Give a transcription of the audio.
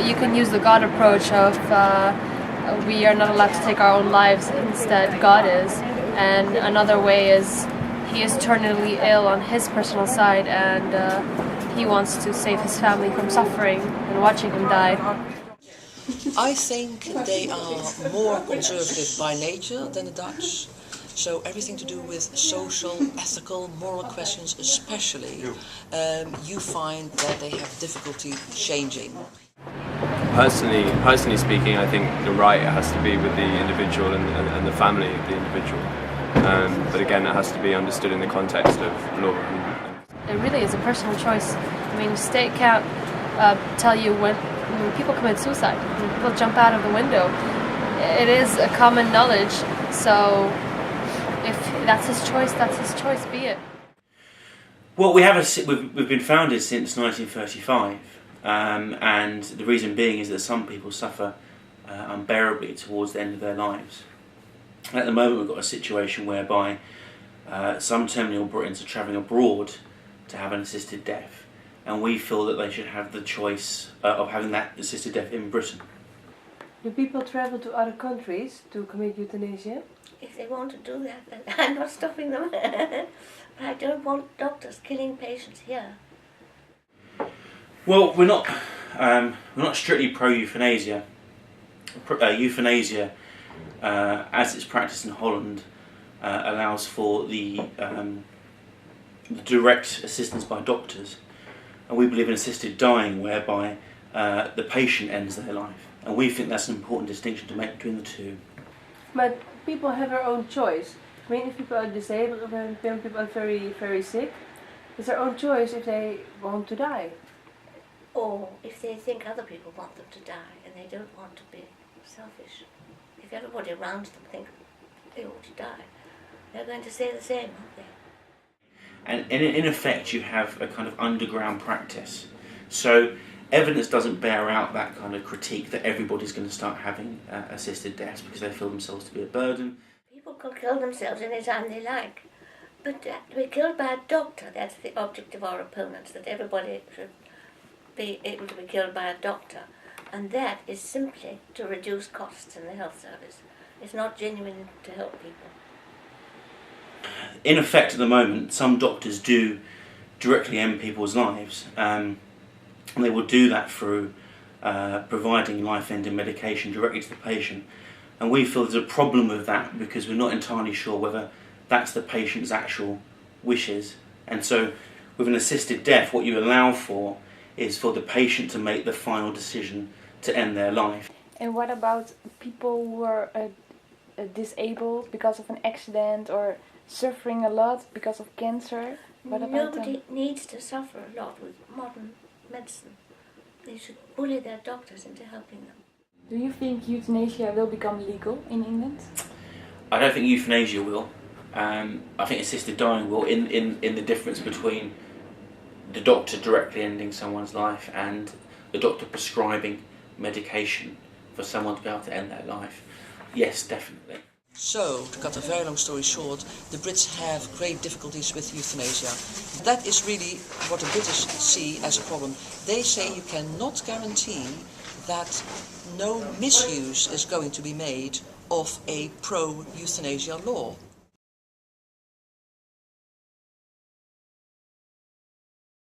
you can use the God approach of we are not allowed to take our own lives, instead God is. And another way is he is terminally ill on his personal side, and he wants to save his family from suffering and watching him die. I think they are more conservative by nature than the Dutch. So everything to do with social, ethical, moral questions especially, you find that they have difficulty changing. Personally speaking, I think the right has to be with the individual and the family of the individual. But again, it has to be understood in the context of law. It really is a personal choice. I mean, the state can't tell you when people commit suicide, when people jump out of the window. It is a common knowledge, so if that's his choice, be it. Well, we've been founded since 1935, and the reason being is that some people suffer unbearably towards the end of their lives. At the moment, we've got a situation whereby some terminal Britons are travelling abroad to have an assisted death, and we feel that they should have the choice of having that assisted death in Britain. Do people travel to other countries to commit euthanasia? If they want to do that, then I'm not stopping them. But I don't want doctors killing patients here. Well, we're not strictly pro-euthanasia. Euthanasia, as it's practiced in Holland, allows for the direct assistance by doctors, and we believe in assisted dying, whereby the patient ends their life, and we think that's an important distinction to make between the two. But people have their own choice. I mean, if people are disabled, or when people are very, very sick, it's their own choice if they want to die. Or if they think other people want them to die and they don't want to be selfish. If everybody around them thinks they ought to die, they're going to say the same, aren't they? And in effect, you have a kind of underground practice. So evidence doesn't bear out that kind of critique that everybody's going to start having assisted deaths because they feel themselves to be a burden. People can kill themselves any time they like, but to be killed by a doctor, that's the object of our opponents, that everybody should be able to be killed by a doctor. And that is simply to reduce costs in the health service. It's not genuine to help people. In effect, at the moment, some doctors do directly end people's lives, and they will do that through providing life-ending medication directly to the patient. And we feel there's a problem with that because we're not entirely sure whether that's the patient's actual wishes. And so with an assisted death, what you allow for is for the patient to make the final decision to end their life. And what about people who are disabled because of an accident or suffering a lot because of cancer? What about them? Nobody needs to suffer a lot with modern medicine. They should bully their doctors into helping them. Do you think euthanasia will become legal in England? I don't think euthanasia will. I think assisted dying will, in the difference between the doctor directly ending someone's life and the doctor prescribing medication for someone to be able to end their life. Yes, definitely. So, to cut a very long story short, the Brits have great difficulties with euthanasia. That is really what the British see as a problem. They say you cannot guarantee that no misuse is going to be made of a pro-euthanasia law.